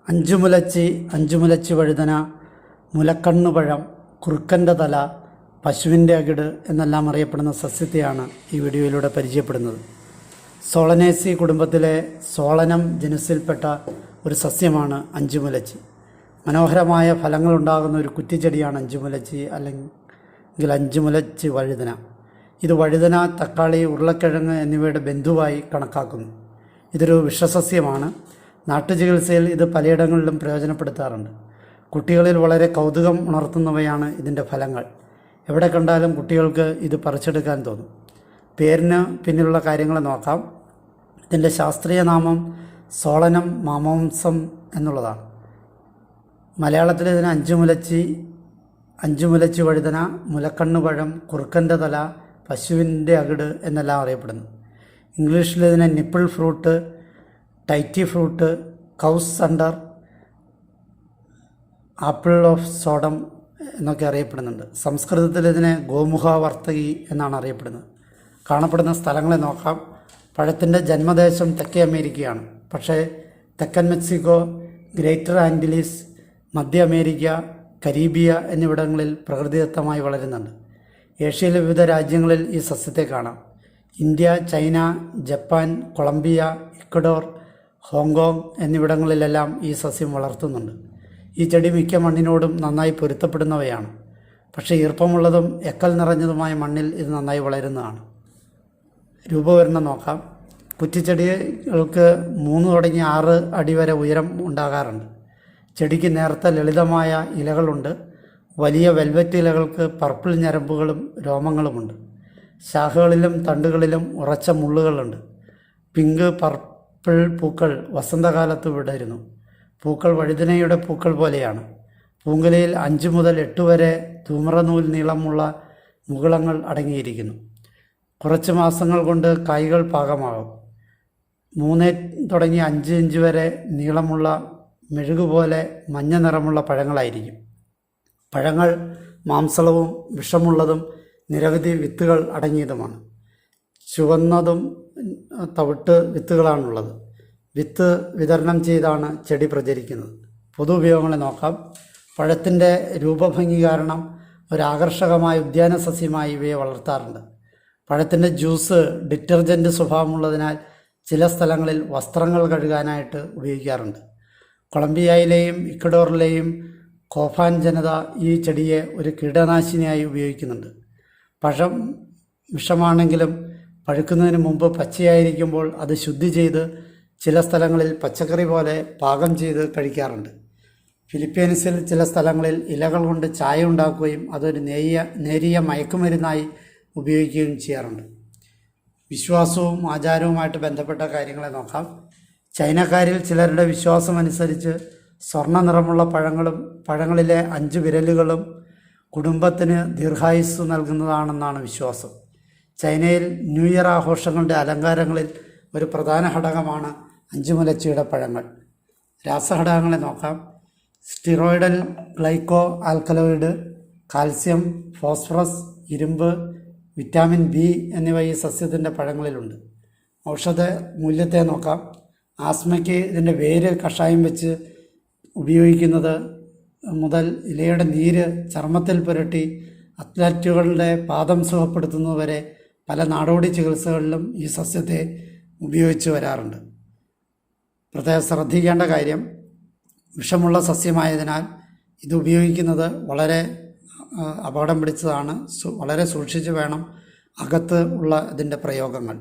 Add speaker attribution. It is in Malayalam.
Speaker 1: അഞ്ചുമുലച്ചി, അഞ്ചുമുലച്ചി വഴുതന, മുലക്കണ്ണുപഴം, കുറുക്കൻ്റെ തല, പശുവിൻ്റെ അകിട് എന്നെല്ലാം അറിയപ്പെടുന്ന സസ്യത്തെയാണ് ഈ വീഡിയോയിലൂടെ പരിചയപ്പെടുന്നത്. സോളനേസി കുടുംബത്തിലെ സോളനം ജനുസിൽപ്പെട്ട ഒരു സസ്യമാണ് അഞ്ചുമുലച്ചി. മനോഹരമായ ഫലങ്ങളുണ്ടാകുന്ന ഒരു കുറ്റിച്ചെടിയാണ് അഞ്ചുമുലച്ചി അല്ലെങ്കിൽ അഞ്ചുമുലച്ചി വഴുതന. ഇത് വഴുതന, തക്കാളി, ഉരുളക്കിഴങ്ങ് എന്നിവയുടെ ബന്ധുവായി കണക്കാക്കുന്നു. ഇതൊരു വിഷസസ്യമാണ്. നാട്ടുചികിത്സയിൽ ഇത് പലയിടങ്ങളിലും പ്രയോജനപ്പെടുത്താറുണ്ട്. കുട്ടികളിൽ വളരെ കൗതുകം ഉണർത്തുന്നവയാണ് ഇതിൻ്റെ ഫലങ്ങൾ. എവിടെ കണ്ടാലും കുട്ടികൾക്ക് ഇത് പറിച്ചെടുക്കാൻ തോന്നും. പേരിന് പിന്നിലുള്ള കാര്യങ്ങൾ നോക്കാം. ഇതിൻ്റെ ശാസ്ത്രീയ നാമം സോളനം മാമോംസം എന്നുള്ളതാണ്. മലയാളത്തിൽ ഇതിന് അഞ്ചുമുലച്ചി വഴുതന, മുലക്കണ്ണുപഴം, കുറുക്കൻ്റെ തല, പശുവിൻ്റെ അകിട് എന്നെല്ലാം അറിയപ്പെടുന്നു. ഇംഗ്ലീഷിൽ ഇതിനെ nipple fruit, titty fruit, cow's udder, apple of Sodom എന്നൊക്കെ അറിയപ്പെടുന്നുണ്ട്. സംസ്കൃതത്തിൽ ഇതിനെ ഗോമുഖാവർത്തകി എന്നാണ് അറിയപ്പെടുന്നത്. കാണപ്പെടുന്ന സ്ഥലങ്ങളെ നോക്കാം. പഴത്തിൻ്റെ ജന്മദേശം തെക്കേ അമേരിക്കയാണ്. പക്ഷേ തെക്കൻ മെക്സിക്കോ, ഗ്രേറ്റർ ആൻറ്റിലീസ്, മധ്യ അമേരിക്ക, കരീബിയ എന്നിവിടങ്ങളിൽ പ്രകൃതിദത്തമായി വളരുന്നുണ്ട്. ഏഷ്യയിലെ വിവിധ രാജ്യങ്ങളിൽ ഈ സസ്യത്തെ കാണാം. India, China, Japan, Colombia, Ecuador, Hong Kong എന്നിവിടങ്ങളിലെല്ലാം ഈ സസ്യം വളർത്തുന്നുണ്ട്. ഈ ചെടി മിക്ക മണ്ണിനോടും നന്നായി പൊരുത്തപ്പെടുന്നവയാണ്. പക്ഷേ ഈർപ്പമുള്ളതും എക്കൽ നിറഞ്ഞതുമായ മണ്ണിൽ ഇത് നന്നായി വളരുന്നതാണ്. രൂപവരണം നോക്കാം. കുറ്റിച്ചെടികൾക്ക് 3 തുടങ്ങി 6 അടി വരെ ഉയരം ഉണ്ടാകാറുണ്ട്. ചെടിക്ക് നേർത്ത ലളിതമായ ഇലകളുണ്ട്. വലിയ വെൽവെറ്റ് ഇലകൾക്ക് പർപ്പിൾ ഞരമ്പുകളും രോമങ്ങളുമുണ്ട്. ശാഖകളിലും തണ്ടുകളിലും ഉറച്ച മുള്ളുകളുണ്ട്. പിങ്ക് പർപ്പിൾ പൂക്കൾ വസന്തകാലത്ത് വിടരുന്നു. പൂക്കൾ വഴുതനയുടെ പൂക്കൾ പോലെയാണ്. പൂങ്കുലയിൽ 5 മുതൽ 8 വരെ ധൂമ്രനൂൽ നീളമുള്ള മുകുളങ്ങൾ അടങ്ങിയിരിക്കുന്നു. കുറച്ച് മാസങ്ങൾ കൊണ്ട് കായ്കൾ പാകമാകും. 3 തുടങ്ങി 5 ഇഞ്ച് വരെ നീളമുള്ള മെഴുകുപോലെ മഞ്ഞ നിറമുള്ള പഴങ്ങളായിരിക്കും. പഴങ്ങൾ മാംസളവും വിഷമുള്ളതും നിരവധി വിത്തുകൾ അടങ്ങിയതുമാണ്. ചുവന്നതും തവിട്ട് വിത്തുകളാണുള്ളത്. വിത്ത് വിതരണം ചെയ്താണ് ചെടി പ്രചരിക്കുന്നത്. പൊതു ഉപയോഗങ്ങളെ നോക്കാം. പഴത്തിൻ്റെ രൂപഭംഗി കാരണം ഒരാകർഷകമായ ഉദ്യാന സസ്യമായി ഇവയെ വളർത്താറുണ്ട്. പഴത്തിൻ്റെ ജ്യൂസ് ഡിറ്റർജൻറ്റ് സ്വഭാവമുള്ളതിനാൽ ചില സ്ഥലങ്ങളിൽ വസ്ത്രങ്ങൾ കഴുകാനായിട്ട് ഉപയോഗിക്കാറുണ്ട്. കൊളംബിയയിലെയും ഇക്വഡോറിലെയും കോഫാൻ ജനത ഈ ചെടിയെ ഒരു കീടനാശിനിയായി ഉപയോഗിക്കുന്നുണ്ട്. പഴം വിഷമാണെങ്കിലും പഴുക്കുന്നതിന് മുമ്പ് പച്ചയായിരിക്കുമ്പോൾ അത് ശുദ്ധി ചെയ്ത് ചില സ്ഥലങ്ങളിൽ പച്ചക്കറി പോലെ പാകം ചെയ്ത് കഴിക്കാറുണ്ട്. ഫിലിപ്പീൻസിൽ ചില സ്ഥലങ്ങളിൽ ഇലകൾ കൊണ്ട് ചായ ഉണ്ടാക്കുകയും അതൊരു നേരിയ മയക്കുമരുന്നായി ഉപയോഗിക്കുകയും ചെയ്യാറുണ്ട്. വിശ്വാസവും ആചാരവുമായിട്ട് ബന്ധപ്പെട്ട കാര്യങ്ങളെ നോക്കാം. ചൈനക്കാരിൽ ചിലരുടെ വിശ്വാസമനുസരിച്ച് സ്വർണ്ണ നിറമുള്ള പഴങ്ങളിലെ 5 വിരലുകളും കുടുംബത്തിന് ദീർഘായുസ് നൽകുന്നതാണെന്നാണ് വിശ്വാസം. ചൈനയിൽ ന്യൂ ഇയർ ആഘോഷങ്ങളുടെ അലങ്കാരങ്ങളിൽ ഒരു പ്രധാന ഘടകമാണ് അഞ്ചുമുലച്ചിയുടെ പഴങ്ങൾ. രാസഘടകങ്ങളെ നോക്കാം. Steroidal glyco alkaloid, calcium, phosphorus, ഇരുമ്പ്, വിറ്റാമിൻ ബി എന്നിവ ഈ സസ്യത്തിൻ്റെ പഴങ്ങളിലുണ്ട്. ഔഷധ മൂല്യത്തെ നോക്കാം. ആസ്മയ്ക്ക് ഇതിൻ്റെ വേര് കഷായം വെച്ച് ഉപയോഗിക്കുന്നത് മുതൽ ഇലയുടെ നീര് ചർമ്മത്തിൽ പുരട്ടി അത്ലറ്റുകളുടെ പാദം സുഖപ്പെടുത്തുന്നതുവരെ പല നാടോടി ചികിത്സകളിലും ഈ സസ്യത്തെ ഉപയോഗിച്ച് വരാറുണ്ട്. പ്രത്യേകം ശ്രദ്ധിക്കേണ്ട കാര്യം, വിഷമുള്ള സസ്യമായതിനാൽ ഇത് ഉപയോഗിക്കുന്നത് വളരെ അപകടം പിടിച്ചതാണ്. വളരെ സൂക്ഷിച്ച് വേണം അകത്ത് ഉള്ള ഇതിൻ്റെ പ്രയോഗങ്ങൾ.